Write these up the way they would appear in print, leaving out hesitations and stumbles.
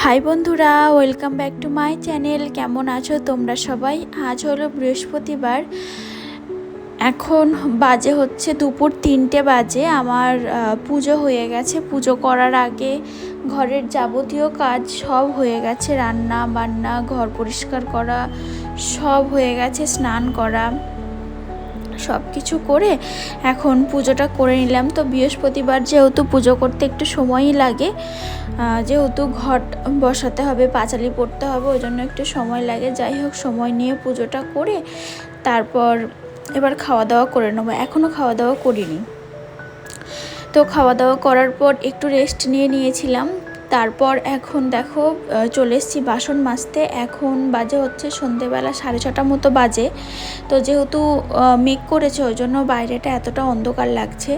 High বন্ধুরা, welcome back to my channel. কেমন আছো তোমরা সবাই? আজ হলো বৃহস্পতিবার, এখন বাজে হচ্ছে দুপুর 3টে বাজে। আমার পুজো হয়ে গেছে। পুজো করার আগে ঘরের যাবতীয় কাজ সব হয়ে গেছে, রান্না বান্না, ঘর পরিষ্কার করা সব হয়ে গেছে, স্নান করা সব কিছু করে এখন পুজোটা করে নিলাম। তো বৃহস্পতিবার যেহেতু পুজো করতে একটু সময়ই লাগে, যেহেতু ঘট বসাতে হবে, পাঁচালি পড়তে হবে, ওই জন্য একটু সময় লাগে। যাই হোক, সময় নিয়ে পুজোটা করে তারপর এবার খাওয়া দাওয়া করে নেবো। এখনও খাওয়া দাওয়া করিনি। তো খাওয়া দাওয়া করার পর একটু রেস্ট নিয়েছিলাম। তারপর এখন দেখো চলে এসেছি বাসন মাজতে। এখন বাজে হচ্ছে সন্ধেবেলা 6:30 মতো বাজে। তো যেহেতু মেঘ করেছে, ওই জন্য বাইরেটা এতটা অন্ধকার লাগছে।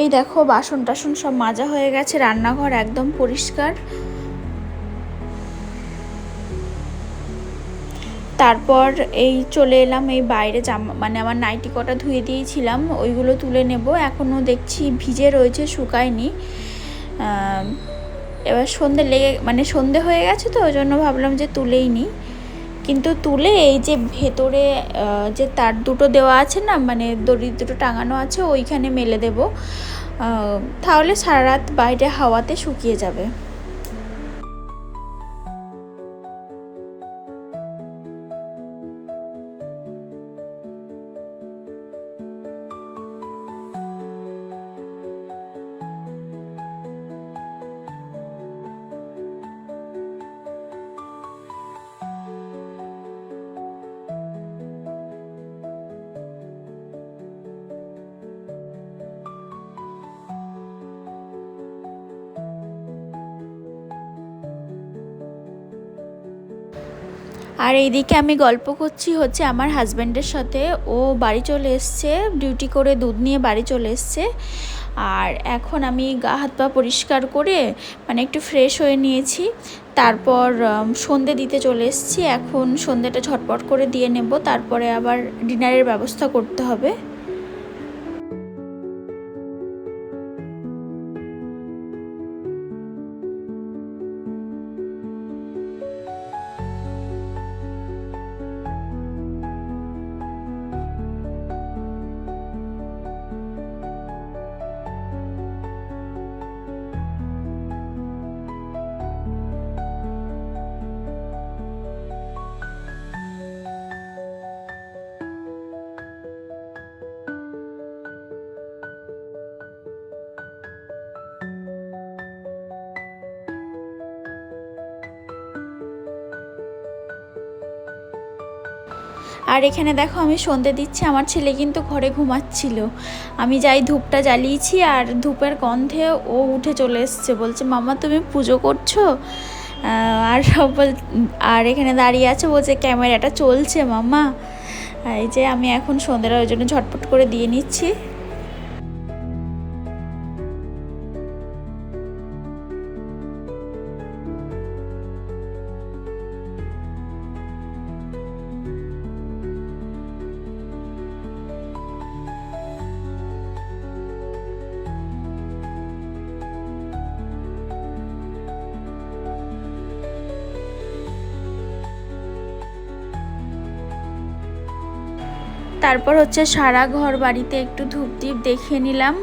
এই দেখো বাসন টাসন সব মাজা হয়ে গেছে, রান্নাঘর একদম পরিষ্কার। তারপর এই চলে এলাম এই বাইরে, জামা মানে আমার নাইটি কটা ধুয়ে দিয়েছিলাম, ওইগুলো তুলে নেব। এখনও দেখছি ভিজে রয়েছে, শুকায়নি। এবার সন্ধে হয়ে গেছে, তো ওই জন্য ভাবলাম যে তুলেই নিই। কিন্তু তুলে এই যে ভেতরে যে তার দুটো দেওয়া আছে না, মানে দড়ি দুটো টাঙানো আছে, ওইখানে মেলে দেব। তাহলে সারা রাত বাইরে হাওয়াতে শুকিয়ে যাবে। আর এইদিকে আমি গল্প করছি হচ্ছে আমার হাজব্যান্ডের সাথে। ও বাড়ি চলে এসছে, ডিউটি করে দুধ নিয়ে বাড়ি চলে এসছে। আর এখন আমি গা হাত পা পরিষ্কার করে মানে একটু ফ্রেশ হয়ে নিয়েছি। তারপর সন্ধে দিতে চলে এসেছি। এখন সন্ধেটা ঝটপট করে দিয়ে নেব, তারপরে আবার ডিনারের ব্যবস্থা করতে হবে। আর এখানে দেখো আমি সন্ধে দিচ্ছি, আমার ছেলে কিন্তু ঘরে ঘুমাচ্ছিল। আমি যাই ধূপটা জ্বালিয়েছি, আর ধূপের গন্ধে ও উঠে চলে এসছে, বলছে মাম্মা তুমি পুজো করছো? আর আর এখানে দাঁড়িয়ে আছে, বলছে ক্যামেরাটা চলছে মাম্মা। এই যে আমি এখন সন্ধ্যেটা ওই জন্য ঝটপট করে দিয়ে নিচ্ছি। তারপর হচ্ছে সারা ঘর বাড়িতে একটু ধূপ দ্বীপ দেখিয়ে নিলাম।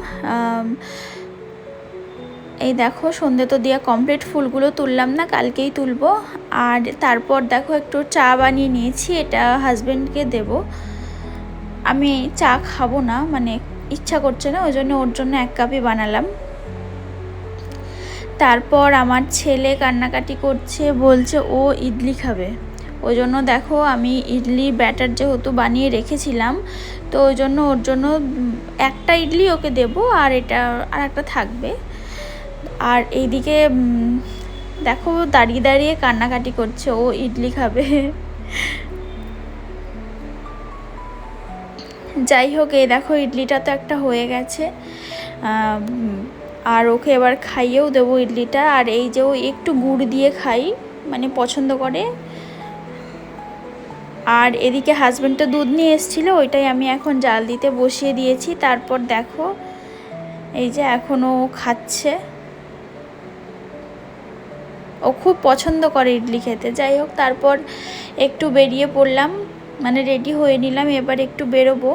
এই দেখো সন্ধে তো দিয়া কমপ্লিট, ফুলগুলো তুললাম না, কালকেই তুলবো। আর তারপর দেখো একটু চা বানিয়ে নিয়েছি, এটা হাজব্যান্ডকে দেব। আমি চা খাবো না, মানে ইচ্ছা করছে না, ওই জন্য ওর জন্য 1 কাপই বানালাম। তারপর আমার ছেলে কান্নাকাটি করছে, বলছে ও ইডলি খাবে। ওই জন্য দেখো আমি ইডলি ব্যাটার যেহেতু বানিয়ে রেখেছিলাম, তো ওই জন্য ওর জন্য একটা ইডলি ওকে দেব, আর এটা আর একটা থাকবে। আর এইদিকে দেখো দাঁড়িয়ে দাঁড়িয়ে কান্নাকাটি করছে, ও ইডলি খাবে। যাই হোক, এই দেখো ইডলিটা তো একটা হয়ে গেছে, আর ওকে এবার খাইয়েও দেবো ইডলিটা। আর এই যে ও একটু গুড় দিয়ে খাই, মানে পছন্দ করে। আর এদিকে হাজব্যান্ড তো দুধ নিয়ে এসেছিলো, ওইটাই আমি এখন জাল দিতে বসিয়ে দিয়েছি। তারপর দেখো এই যে এখনও খাচ্ছে, ও খুব পছন্দ করে ইডলি খেতে। যাই হোক, তারপর একটু বেরিয়ে পড়লাম, মানে রেডি হয়ে নিলাম, এবার একটু বেরোবো।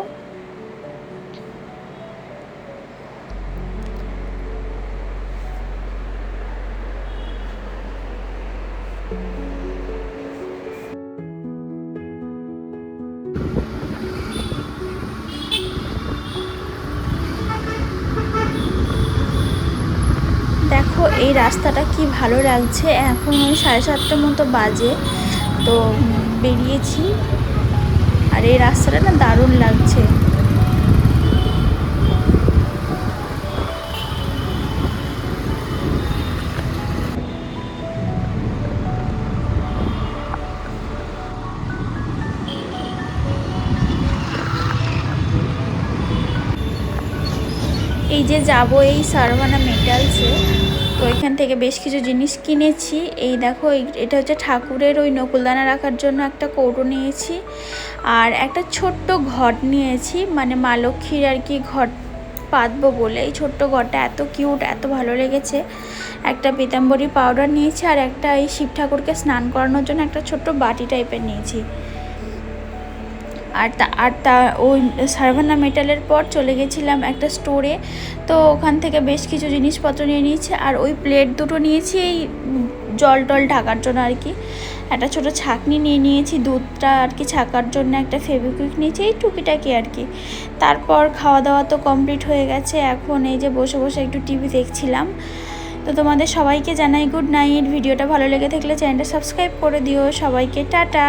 দেখো এই রাস্তাটা কি ভালো লাগছে, এখন ওই 7:30টার মতো বাজে, তো বেরিয়েছি। আর এই রাস্তাটা না দারুণ লাগছে। এই যে যাব এই সারভানা মেটালসে, তো এখান থেকে বেশ কিছু জিনিস কিনেছি। এই দেখো এটা হচ্ছে ঠাকুরের ওই নকুলদানা রাখার জন্য একটা কৌটো নিয়েছি, আর একটা ছোট্ট ঘট নিয়েছি, মানে মা লক্ষ্মীর আর কি ঘট পাতবো বলে। এই ছোট্ট ঘরটা এত কিউট, এত ভালো লেগেছে। একটা পীতাম্বরী পাউডার নিয়েছি, আর একটা এই শিব ঠাকুরকে স্নান করানোর জন্য একটা ছোট্ট বাটি টাইপের নিয়েছি। আর তা ওই সারভানা মেটালের পর চলে গেছিলাম একটা স্টোরে, তো ওখান থেকে বেশ কিছু জিনিসপত্র নিয়ে নিয়েছি। আর ওই প্লেট দুটো নিয়েছি এই জল টল ঢাকার জন্য আর কি। একটা ছোটো ছাঁকনি নিয়ে নিয়েছি দুধটা আর কি ছাকার জন্য, একটা ফেভিকুইক নিয়েছি, এই টুকিটাকি আর কি। তারপর খাওয়া দাওয়া তো কমপ্লিট হয়ে গেছে, এখন এই যে বসে বসে একটু টিভি দেখছিলাম। তো তোমাদের সবাইকে জানাই গুড নাইট। ভিডিওটা ভালো লেগে থাকলে চ্যানেলটা সাবস্ক্রাইব করে দিও। সবাইকে টাটা।